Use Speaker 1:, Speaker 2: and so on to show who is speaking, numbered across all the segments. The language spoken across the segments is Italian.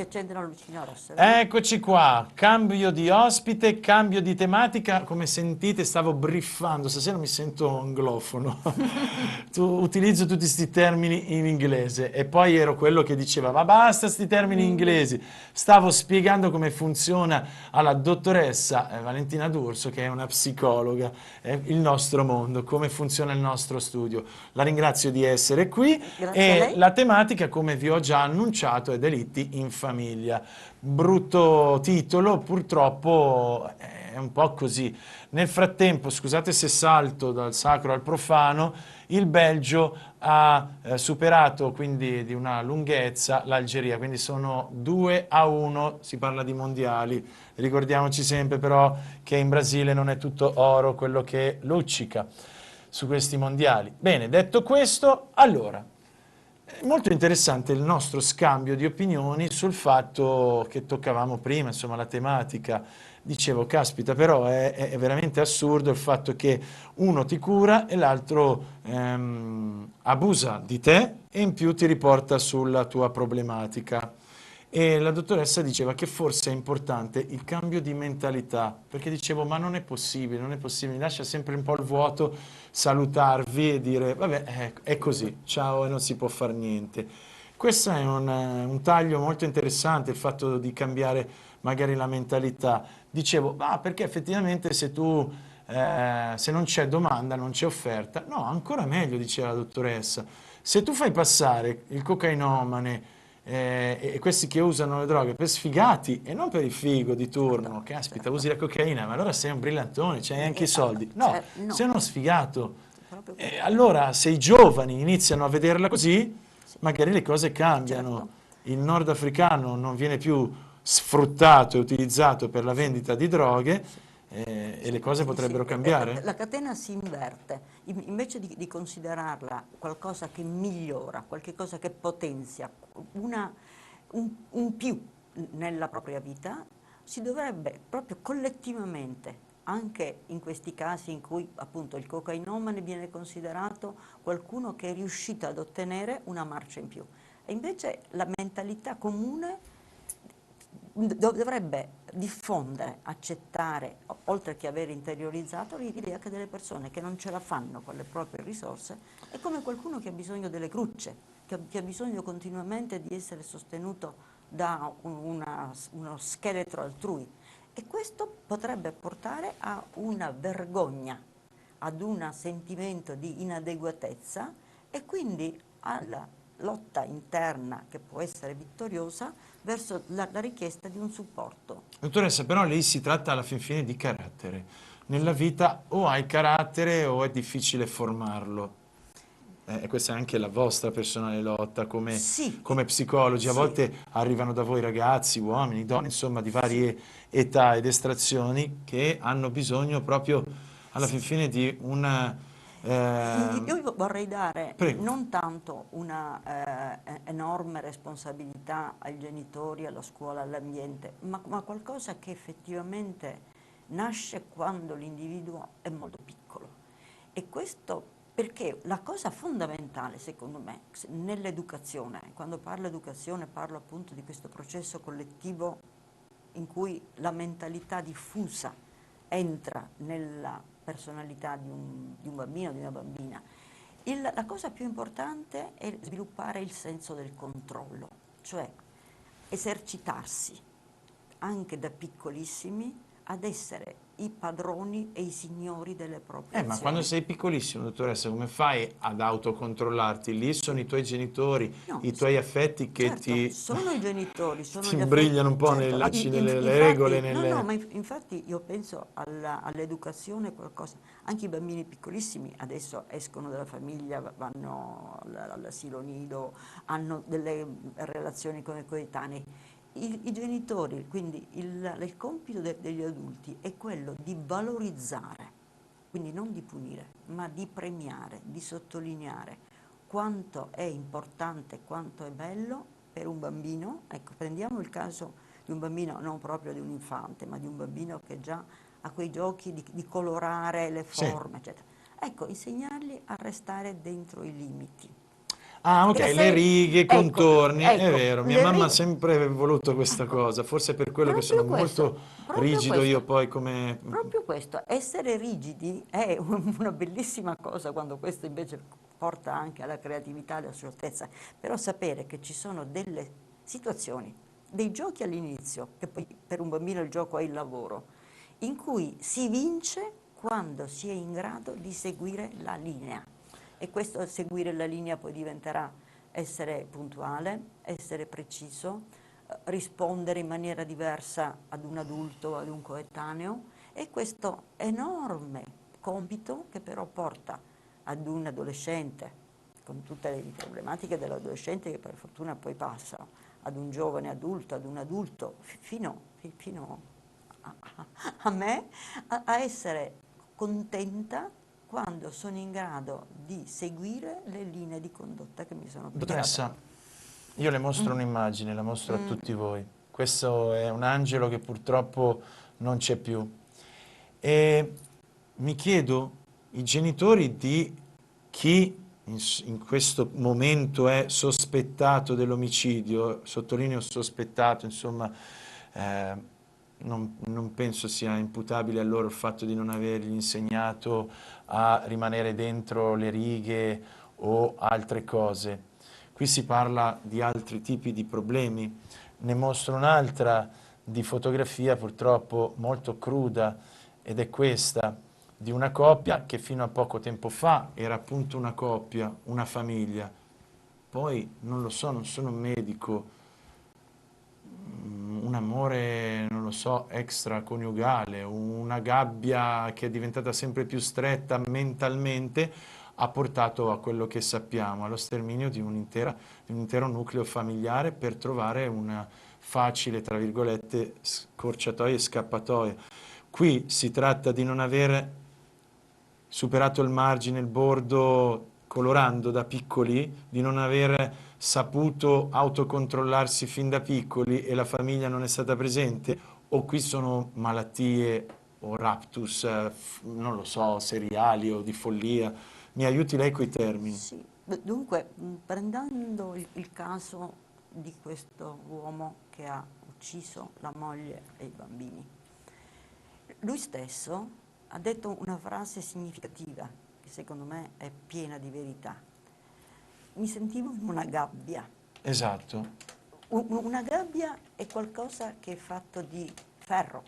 Speaker 1: si accende la lucina rossa.
Speaker 2: Eccoci qua, cambio di ospite, cambio di tematica. Come sentite stavo briffando, stasera mi sento anglofono. Utilizzo tutti questi termini in inglese e poi ero quello che diceva ma basta sti termini inglesi. Stavo spiegando come funziona alla dottoressa Valentina D'Urso, che è una psicologa, il nostro mondo, come funziona il nostro studio. La ringrazio di essere qui.
Speaker 1: Grazie a
Speaker 2: E
Speaker 1: lei.
Speaker 2: la tematica, come vi ho già annunciato, è delitti in famiglia. Brutto titolo, purtroppo è un po' così. Nel frattempo, scusate se salto dal sacro al profano, il Belgio ha superato quindi di una lunghezza l'Algeria, quindi sono 2-1, si parla di mondiali. Ricordiamoci sempre però che in Brasile non è tutto oro quello che luccica su questi mondiali. Bene, detto questo, allora, è molto interessante il nostro scambio di opinioni sul fatto che toccavamo prima, insomma, la tematica. Dicevo, caspita, però è veramente assurdo il fatto che uno ti cura e l'altro abusa di te e in più ti riporta sulla tua problematica. E la dottoressa diceva che forse è importante il cambio di mentalità, perché dicevo, ma non è possibile, non è possibile, mi lascia sempre un po' il vuoto salutarvi e dire, vabbè, è così, ciao e non si può fare niente. Questo è un taglio molto interessante, il fatto di cambiare magari la mentalità. Dicevo, perché effettivamente se non c'è domanda, non c'è offerta. No, ancora meglio, diceva la dottoressa. Se tu fai passare il cocainomane e questi che usano le droghe per sfigati e non per il figo di turno, caspita, usi la cocaina, ma allora sei un brillantone, c'hai anche i soldi. No,
Speaker 1: No,
Speaker 2: sei uno sfigato.
Speaker 1: proprio
Speaker 2: E
Speaker 1: così.
Speaker 2: allora, se i giovani iniziano a vederla così,
Speaker 1: Sì,
Speaker 2: magari le cose cambiano.
Speaker 1: certo.
Speaker 2: Il nordafricano non viene più sfruttato e utilizzato per la vendita di droghe
Speaker 1: Sì.
Speaker 2: e le cose
Speaker 1: Sì, sì.
Speaker 2: potrebbero cambiare?
Speaker 1: La catena si inverte. Invece di considerarla qualcosa che migliora, qualcosa che potenzia, un più nella propria vita, si dovrebbe proprio collettivamente, anche in questi casi in cui appunto il cocainomane viene considerato qualcuno che è riuscito ad ottenere una marcia in più. E invece la mentalità comune dovrebbe diffondere, accettare, oltre che aver interiorizzato, l'idea che delle persone che non ce la fanno con le proprie risorse è come qualcuno che ha bisogno delle grucce, che ha bisogno continuamente di essere sostenuto da uno scheletro altrui. E questo potrebbe portare a una vergogna, ad un sentimento di inadeguatezza e quindi alla lotta interna che può essere vittoriosa verso la richiesta di un supporto.
Speaker 2: Dottoressa, però lì si tratta alla fin fine di carattere. Nella vita o hai carattere o è difficile formarlo. E questa è anche la vostra personale lotta
Speaker 1: Sì,
Speaker 2: come psicologi. A
Speaker 1: sì,
Speaker 2: volte arrivano da voi ragazzi, uomini, donne, insomma, di
Speaker 1: sì,
Speaker 2: varie età ed estrazioni che hanno bisogno proprio alla fin
Speaker 1: sì.
Speaker 2: fine di una...
Speaker 1: Io vorrei dare
Speaker 2: prego.
Speaker 1: non tanto una enorme responsabilità ai genitori, alla scuola, all'ambiente, ma qualcosa che effettivamente nasce quando l'individuo è molto piccolo. E questo perché la cosa fondamentale, secondo me, nell'educazione, quando parlo educazione parlo appunto di questo processo collettivo in cui la mentalità diffusa entra nella personalità di un bambino o di una bambina. La cosa più importante è sviluppare il senso del controllo, cioè esercitarsi anche da piccolissimi ad essere i padroni e i signori delle proprie
Speaker 2: Ma quando
Speaker 1: azioni.
Speaker 2: sei piccolissimo, dottoressa, come fai ad autocontrollarti? Lì sono i tuoi genitori,
Speaker 1: No,
Speaker 2: i tuoi affetti che
Speaker 1: certo,
Speaker 2: ti,
Speaker 1: sono i genitori, sono
Speaker 2: ti
Speaker 1: gli affetti,
Speaker 2: imbrigliano un po' nei
Speaker 1: certo,
Speaker 2: lacci, nelle regole,
Speaker 1: infatti, no, no,
Speaker 2: nelle...
Speaker 1: ma infatti io penso all'educazione qualcosa, anche i bambini piccolissimi adesso escono dalla famiglia, vanno all'asilo nido, hanno delle relazioni con i coetanei. I genitori, quindi il compito degli adulti è quello di valorizzare, quindi non di punire, ma di premiare, di sottolineare quanto è importante, quanto è bello per un bambino. Ecco, prendiamo il caso di un bambino, non proprio di un infante, ma di un bambino che già ha quei giochi di colorare le
Speaker 2: Sì.
Speaker 1: forme, eccetera. Ecco, insegnargli a restare dentro i limiti.
Speaker 2: Ah, ok,
Speaker 1: Che
Speaker 2: le
Speaker 1: se,
Speaker 2: righe, i
Speaker 1: ecco,
Speaker 2: contorni, è
Speaker 1: ecco,
Speaker 2: vero, mia
Speaker 1: le
Speaker 2: mamma ha
Speaker 1: righe,
Speaker 2: sempre voluto questa
Speaker 1: ecco,
Speaker 2: cosa, forse per quello che sono
Speaker 1: proprio
Speaker 2: molto
Speaker 1: questo, proprio
Speaker 2: rigido io
Speaker 1: questo.
Speaker 2: poi come...
Speaker 1: Proprio questo, essere rigidi è una bellissima cosa quando questo invece porta anche alla creatività e alla scioltezza, però sapere che ci sono delle situazioni, dei giochi all'inizio, che poi per un bambino il gioco è il lavoro, in cui si vince quando si è in grado di seguire la linea. E questo seguire la linea poi diventerà essere puntuale, essere preciso, rispondere in maniera diversa ad un adulto, ad un coetaneo, e questo enorme compito che però porta ad un adolescente, con tutte le problematiche dell'adolescente che per fortuna poi passano, ad un giovane adulto, ad un adulto, fino a me, a essere contenta quando sono in grado di seguire le linee di condotta che mi sono prefissate.
Speaker 2: Dottoressa, io le mostro
Speaker 1: Mm,
Speaker 2: un'immagine, la mostro a
Speaker 1: mm.
Speaker 2: tutti voi. Questo è un angelo che purtroppo non c'è più. E mi chiedo, i genitori di chi in questo momento è sospettato dell'omicidio, sottolineo sospettato, insomma, eh, non penso sia imputabile a loro il fatto di non avergli insegnato a rimanere dentro le righe o altre cose. Qui si parla di altri tipi di problemi. Ne mostro un'altra di fotografia purtroppo molto cruda, ed è questa di una coppia che fino a poco tempo fa era appunto una coppia, una famiglia. Poi non lo so, non sono un medico, un amore, non lo so, extraconiugale, una gabbia che è diventata sempre più stretta mentalmente, ha portato a quello che sappiamo, allo sterminio di di un intero nucleo familiare per trovare una facile, tra virgolette, scorciatoia e scappatoia. Qui si tratta di non aver superato il margine, il bordo, colorando da piccoli, di non aver saputo autocontrollarsi fin da piccoli e la famiglia non è stata presente, o qui sono malattie o raptus, non lo so, seriali o di follia. Mi aiuti lei coi termini?
Speaker 1: Sì, dunque, prendendo il caso di questo uomo che ha ucciso la moglie e i bambini, lui stesso ha detto una frase significativa, che secondo me è piena di verità. Mi sentivo in una gabbia.
Speaker 2: Esatto.
Speaker 1: Una gabbia è qualcosa che è fatto di ferro.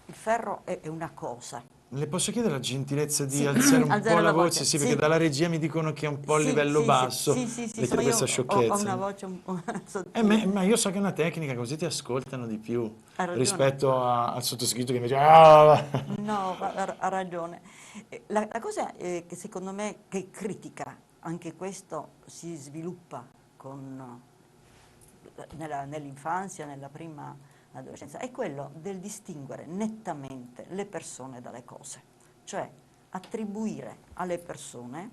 Speaker 1: Il ferro è una cosa.
Speaker 2: Le posso chiedere la gentilezza di
Speaker 1: Sì,
Speaker 2: alzare un po'
Speaker 1: alzare
Speaker 2: la
Speaker 1: la
Speaker 2: voce?
Speaker 1: voce.
Speaker 2: Sì, perché
Speaker 1: Sì,
Speaker 2: dalla regia mi dicono che è un po' a
Speaker 1: sì,
Speaker 2: livello
Speaker 1: sì, sì,
Speaker 2: basso.
Speaker 1: sì, sì, sì,
Speaker 2: Le chiedo
Speaker 1: insomma io
Speaker 2: questa
Speaker 1: ho
Speaker 2: sciocchezza.
Speaker 1: una voce un po' sottile.
Speaker 2: Ma io so che è una tecnica, così ti ascoltano di più
Speaker 1: Ha ragione.
Speaker 2: rispetto al sottoscritto che invece... "Ah!"
Speaker 1: No, ha ragione. La cosa che secondo me che è critica, anche questo si sviluppa nell'infanzia, nella prima adolescenza, è quello del distinguere nettamente le persone dalle cose, cioè attribuire alle persone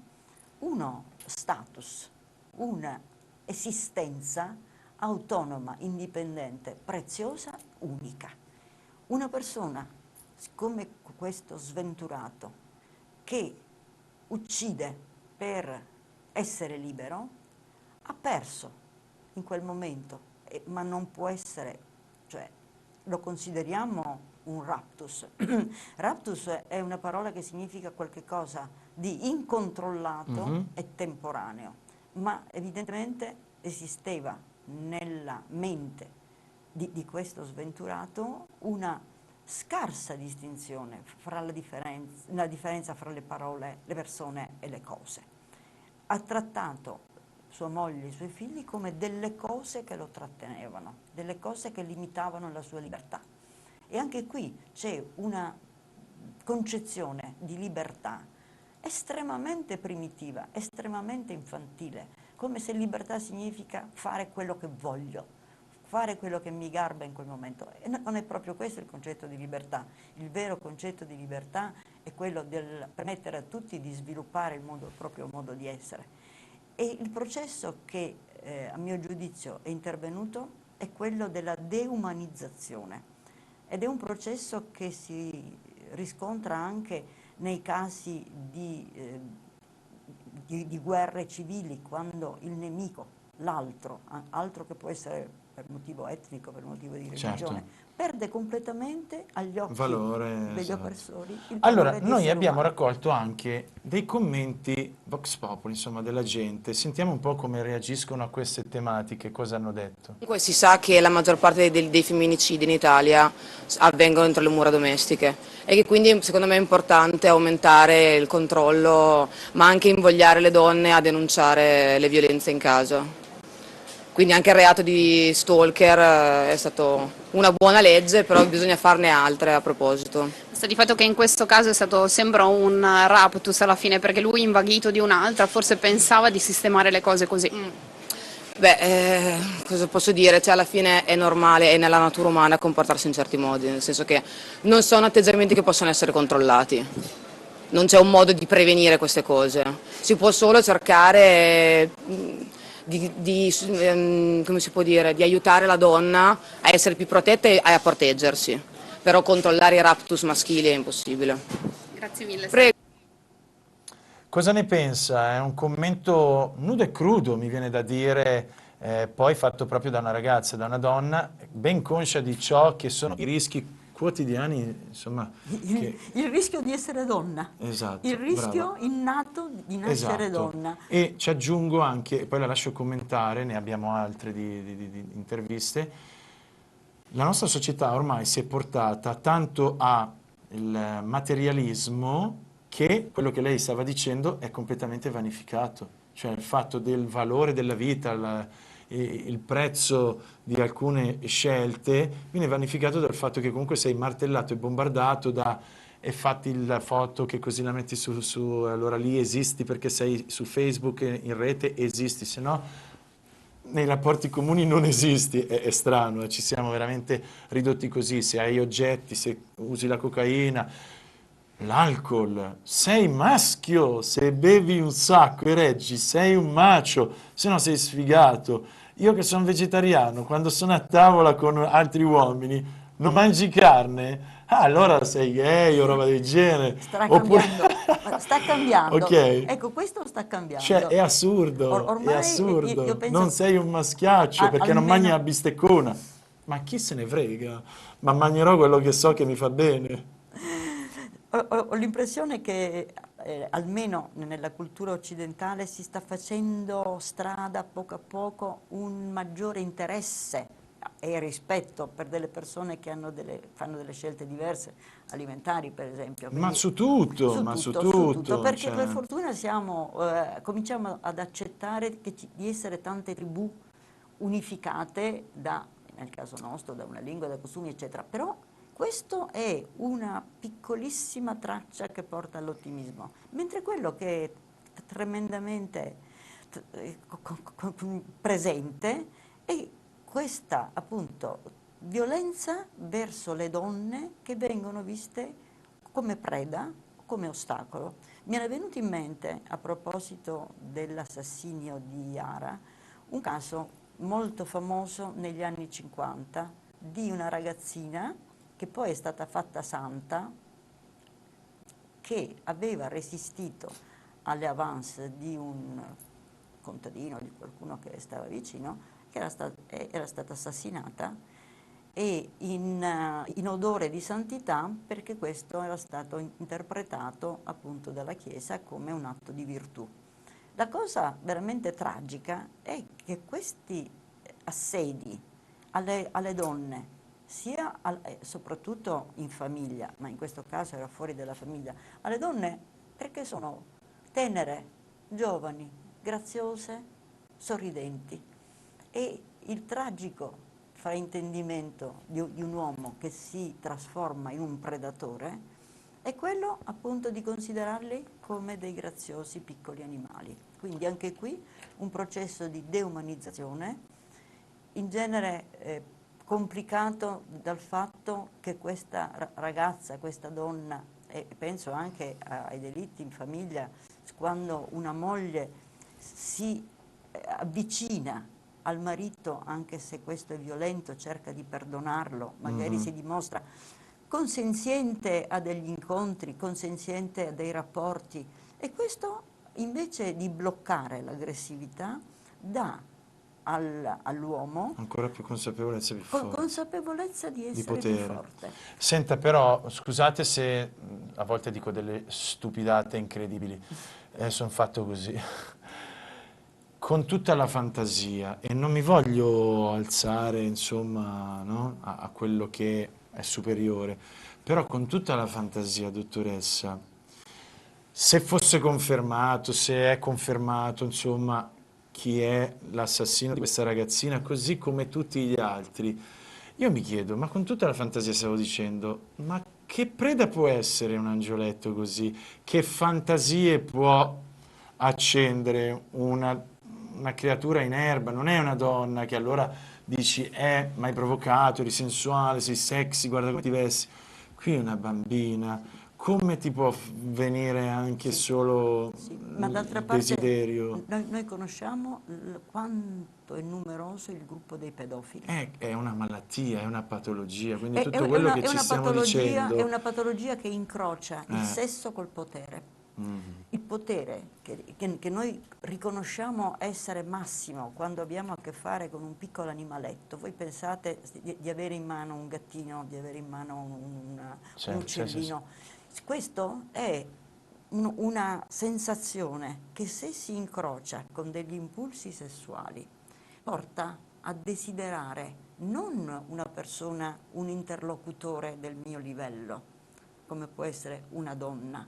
Speaker 1: uno status, una esistenza autonoma, indipendente, preziosa, unica. Una persona come questo sventurato che uccide per essere libero ha perso in quel momento, ma non può essere, cioè lo consideriamo un raptus. Raptus è una parola che significa qualche cosa di incontrollato
Speaker 2: Mhm.
Speaker 1: e temporaneo, ma evidentemente esisteva nella mente di questo sventurato una scarsa distinzione fra la differenza fra le parole, le persone e le cose. Ha trattato sua moglie e i suoi figli come delle cose che lo trattenevano, delle cose che limitavano la sua libertà. E anche qui c'è una concezione di libertà estremamente primitiva, estremamente infantile, come se libertà significa fare quello che voglio, fare quello che mi garba in quel momento. E non è proprio questo il concetto di libertà. Il vero concetto di libertà è quello del permettere a tutti di sviluppare il proprio modo di essere. E il processo che a mio giudizio è intervenuto è quello della deumanizzazione, ed è un processo che si riscontra anche nei casi di di guerre civili, quando il nemico, l'altro, altro che può essere per motivo etnico, per motivo di religione,
Speaker 2: certo.
Speaker 1: perde completamente agli occhi
Speaker 2: Valore,
Speaker 1: degli
Speaker 2: esatto.
Speaker 1: oppressori il
Speaker 2: Allora,
Speaker 1: valore di
Speaker 2: noi
Speaker 1: essere
Speaker 2: abbiamo
Speaker 1: umano.
Speaker 2: raccolto anche dei commenti Vox Populi, insomma, della gente. Sentiamo un po' come reagiscono a queste tematiche, cosa hanno detto.
Speaker 3: Comunque si sa che la maggior parte dei femminicidi in Italia avvengono dentro le mura domestiche e che quindi secondo me è importante aumentare il controllo, ma anche invogliare le donne a denunciare le violenze in casa. Quindi anche il reato di stalker è stato una buona legge, però bisogna farne altre a proposito.
Speaker 4: Sta di fatto che in questo caso è stato, sembra un raptus alla fine, perché lui invaghito di un'altra forse pensava di sistemare le cose così.
Speaker 3: Beh, cosa posso dire? Cioè, alla fine è normale, è nella natura umana comportarsi in certi modi, nel senso che non sono atteggiamenti che possono essere controllati. Non c'è un modo di prevenire queste cose. Si può solo cercare come si può dire, di aiutare la donna a essere più protetta e a proteggersi. Però controllare i raptus maschili è impossibile.
Speaker 4: Grazie mille.
Speaker 3: Prego.
Speaker 2: Cosa ne pensa? È un commento nudo e crudo, mi viene da dire, poi fatto proprio da una ragazza, da una donna, ben conscia di ciò che sono i rischi quotidiani, insomma.
Speaker 1: Il rischio di essere donna,
Speaker 2: Esatto,
Speaker 1: il rischio
Speaker 2: brava.
Speaker 1: innato di nascere
Speaker 2: Esatto.
Speaker 1: donna.
Speaker 2: E ci aggiungo anche, e poi la lascio commentare, ne abbiamo altre di interviste, la nostra società ormai si è portata tanto al materialismo che quello che lei stava dicendo è completamente vanificato, cioè il fatto del valore della vita, il prezzo di alcune scelte viene vanificato dal fatto che comunque sei martellato e bombardato da e fatti la foto che così la metti allora lì esisti perché sei su Facebook, in rete esisti, se no nei rapporti comuni non esisti, è strano, ci siamo veramente ridotti così, se hai oggetti, se usi la cocaina, l'alcol, sei maschio, se bevi un sacco e reggi, sei un macio, se no sei sfigato. Io che sono vegetariano, quando sono a tavola con altri uomini, non mangi carne? Ah, allora sei gay o roba del genere.
Speaker 1: Sta
Speaker 2: Oppure...
Speaker 1: cambiando, sta cambiando.
Speaker 2: Ok.
Speaker 1: Ecco, questo sta
Speaker 2: Cioè,
Speaker 1: cambiando.
Speaker 2: è assurdo, è
Speaker 1: Ormai io
Speaker 2: assurdo. Non
Speaker 1: penso
Speaker 2: sei un maschiaccio perché non mangi
Speaker 1: almeno
Speaker 2: la bisteccona. Ma chi se ne frega? Ma mangerò quello che so che mi fa bene.
Speaker 1: ho l'impressione che almeno nella cultura occidentale si sta facendo strada a poco un maggiore interesse e rispetto per delle persone che fanno delle scelte diverse, alimentari per esempio.
Speaker 2: Ma
Speaker 1: Quindi,
Speaker 2: su tutto, ma su tutto.
Speaker 1: perché per
Speaker 2: Cioè,
Speaker 1: fortuna cominciamo ad accettare di essere tante tribù unificate nel caso nostro, da una lingua, da costumi, eccetera. Però questo è una piccolissima traccia che porta all'ottimismo, mentre quello che è tremendamente presente è questa appunto violenza verso le donne che vengono viste come preda, come ostacolo. Mi era venuto in mente, a proposito dell'assassinio di Yara, un caso molto famoso negli anni 50 di una ragazzina che poi è stata fatta santa, che aveva resistito alle avance di un contadino, di qualcuno che stava vicino, che era stata assassinata e in odore di santità, perché questo era stato interpretato appunto dalla Chiesa come un atto di virtù. La cosa veramente tragica è che questi assedi alle donne, soprattutto in famiglia, ma in questo caso era fuori dalla famiglia, alle donne perché sono tenere, giovani, graziose, sorridenti. E il tragico fraintendimento di un uomo che si trasforma in un predatore è quello appunto di considerarli come dei graziosi piccoli animali. Quindi anche qui un processo di deumanizzazione, in genere complicato dal fatto che questa ragazza, questa donna, e penso anche ai delitti in famiglia, quando una moglie si avvicina al marito, anche se questo è violento, cerca di perdonarlo, magari si dimostra consenziente a degli incontri, consenziente a dei rapporti, e questo invece di bloccare l'aggressività, dà all'uomo
Speaker 2: Ancora più consapevolezza, più forte.
Speaker 1: consapevolezza di essere più
Speaker 2: potere.
Speaker 1: forte.
Speaker 2: Senta, però, scusate se a volte dico delle stupidate incredibili, sono fatto così. Con tutta la fantasia, e non mi voglio alzare, insomma, no? a quello che è superiore, però con tutta la fantasia, dottoressa, se fosse confermato, se è confermato, insomma, chi è l'assassino di questa ragazzina, così come tutti gli altri, io mi chiedo, ma con tutta la fantasia stavo dicendo, ma che preda può essere un angioletto così? Che fantasie può accendere una creatura in erba? Non è una donna che allora dici, ma hai provocato, eri sensuale, sei sexy, guarda come ti vesti. Qui è una bambina. Come ti può venire anche
Speaker 1: Sì,
Speaker 2: solo
Speaker 1: sì, ma d'altra
Speaker 2: il
Speaker 1: parte
Speaker 2: desiderio?
Speaker 1: noi conosciamo quanto è numeroso il gruppo dei pedofili.
Speaker 2: È una malattia, è una patologia, quindi
Speaker 1: È,
Speaker 2: tutto quello che
Speaker 1: è
Speaker 2: ci
Speaker 1: una
Speaker 2: stiamo
Speaker 1: patologia, è
Speaker 2: dicendo.
Speaker 1: una patologia che incrocia il sesso col potere. Il potere che noi riconosciamo essere massimo quando abbiamo a che fare con un piccolo animaletto. Voi pensate di avere in mano un gattino, di avere in mano un
Speaker 2: Certo,
Speaker 1: uccellino. Questo è una sensazione che, se si incrocia con degli impulsi sessuali, porta a desiderare non una persona, un interlocutore del mio livello, come può essere una donna,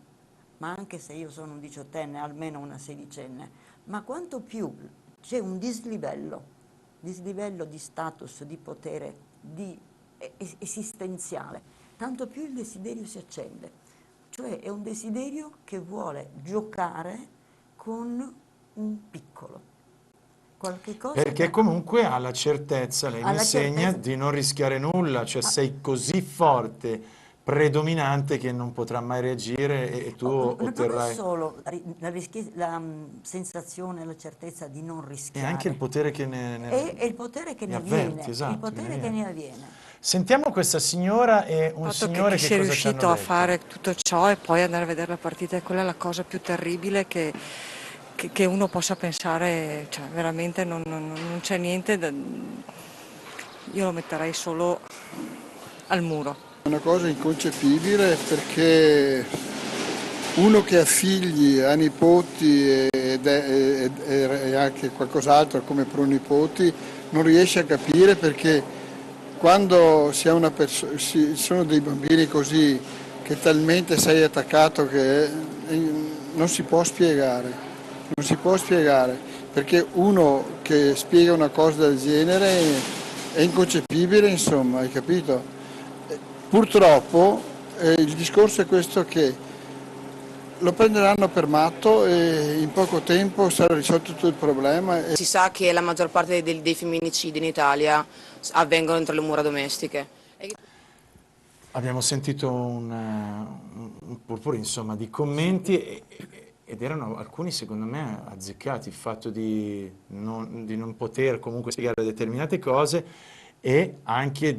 Speaker 1: ma anche se io sono un diciottenne, almeno una sedicenne, ma quanto più c'è un dislivello di status, di potere, di esistenziale, tanto più il desiderio si accende. Cioè è un desiderio che vuole giocare con un piccolo, qualche cosa
Speaker 2: Perché
Speaker 1: che
Speaker 2: comunque ha la certezza, lei
Speaker 1: ha
Speaker 2: mi
Speaker 1: la
Speaker 2: insegna,
Speaker 1: certezza.
Speaker 2: di non rischiare nulla, cioè sei così forte, predominante che non potrà mai reagire e tu
Speaker 1: Non è
Speaker 2: otterrai.
Speaker 1: solo la sensazione, la certezza di non
Speaker 2: E anche il
Speaker 1: rischiare,
Speaker 2: potere che
Speaker 1: è il potere che
Speaker 2: ne
Speaker 1: ne
Speaker 2: avverti,
Speaker 1: viene, il
Speaker 2: esatto, che ne
Speaker 1: potere che
Speaker 2: viene.
Speaker 1: ne avviene.
Speaker 2: Sentiamo questa signora e un
Speaker 5: Il fatto
Speaker 2: signore
Speaker 5: che
Speaker 2: che
Speaker 5: sia
Speaker 2: cosa ci hanno
Speaker 5: riuscito a
Speaker 2: detto.
Speaker 5: fare tutto ciò e poi andare a vedere la partita, quella è la cosa più terribile che uno possa pensare, cioè veramente non c'è niente, io lo metterei solo al muro.
Speaker 6: È una cosa inconcepibile, perché uno che ha figli, ha nipoti e anche qualcos'altro come pronipoti, non riesce a capire perché quando si ha sono dei bambini così, che talmente sei attaccato che non si può spiegare, non si può spiegare, perché uno che spiega una cosa del genere è inconcepibile, insomma, hai capito? Purtroppo il discorso è questo, che lo prenderanno per matto e in poco tempo sarà risolto tutto il problema.
Speaker 3: Si sa che la maggior parte dei femminicidi in Italia avvengono entro le mura domestiche.
Speaker 2: Abbiamo sentito un purpurri, insomma, di commenti ed erano alcuni, secondo me, azzeccati, il fatto di non poter comunque spiegare determinate cose e anche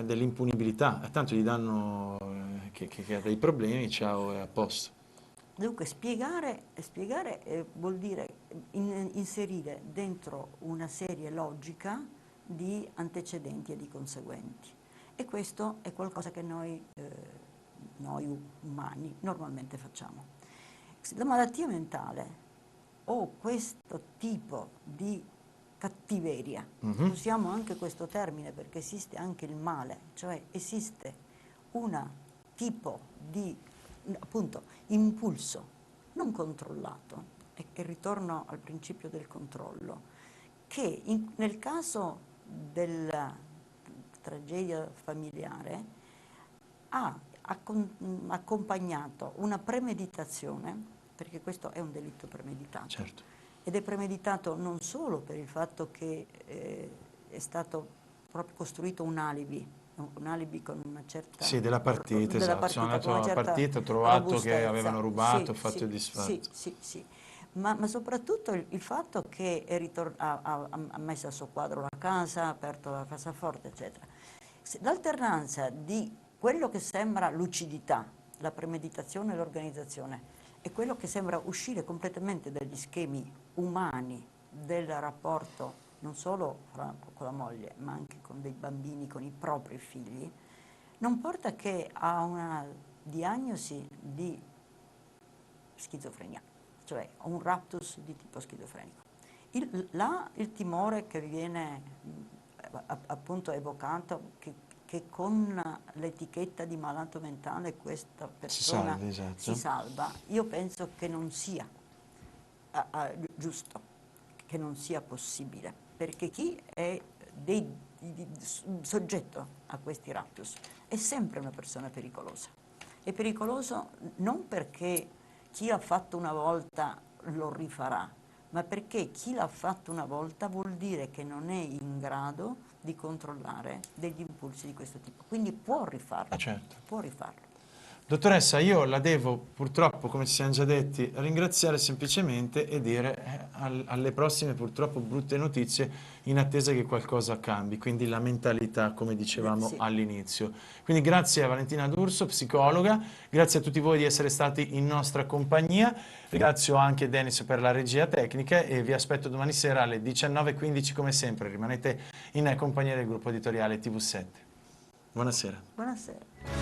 Speaker 2: dell'impunibilità. Tanto gli danno che ha dei problemi, ciao, è a posto.
Speaker 1: Dunque spiegare vuol dire inserire dentro una serie logica di antecedenti e di conseguenti. E questo è qualcosa che noi umani normalmente facciamo. La malattia mentale o questo tipo di cattiveria, usiamo anche questo termine perché esiste anche il male, cioè esiste un tipo di appunto impulso non controllato, e ritorno al principio del controllo, che nel caso della tragedia familiare ha accompagnato una premeditazione, perché questo è un delitto premeditato.
Speaker 2: Certo.
Speaker 1: Ed è premeditato non solo per il fatto che è stato proprio costruito un alibi con una certa...
Speaker 2: Sì, della partita, esatto. Sono andato alla partita, ho trovato che avevano rubato, ho fatto il disfatto.
Speaker 1: Sì. Ma soprattutto il fatto che ha messo a suo quadro la casa, ha aperto la cassaforte, eccetera. L'alternanza di quello che sembra lucidità, la premeditazione e l'organizzazione, è quello che sembra uscire completamente dagli schemi umani del rapporto non solo con la moglie, ma anche con dei bambini, con i propri figli, non porta che a una diagnosi di schizofrenia, cioè un raptus di tipo schizofrenico. Il timore che viene appunto evocato, che con l'etichetta di malato mentale questa persona
Speaker 2: salvi, esatto.
Speaker 1: si salva, io penso che non sia giusto, che non sia possibile, perché chi è soggetto a questi raptus è sempre una persona pericolosa. È pericoloso non perché chi l'ha fatto una volta lo rifarà, ma perché chi l'ha fatto una volta vuol dire che non è in grado di controllare degli impulsi di questo tipo. Quindi può rifarlo.
Speaker 2: Certo.
Speaker 1: Può rifarlo.
Speaker 2: Dottoressa, io la devo purtroppo, come ci siamo già detti, ringraziare semplicemente e dire alle prossime purtroppo brutte notizie in attesa che qualcosa cambi, quindi la mentalità, come dicevamo
Speaker 1: Sì.
Speaker 2: all'inizio. Quindi grazie a Valentina D'Urso, psicologa, grazie a tutti voi di essere stati in nostra compagnia, ringrazio anche Denis per la regia tecnica e vi aspetto domani sera alle 19:15 come sempre, rimanete in compagnia del gruppo editoriale TV7. Buonasera.
Speaker 1: Buonasera.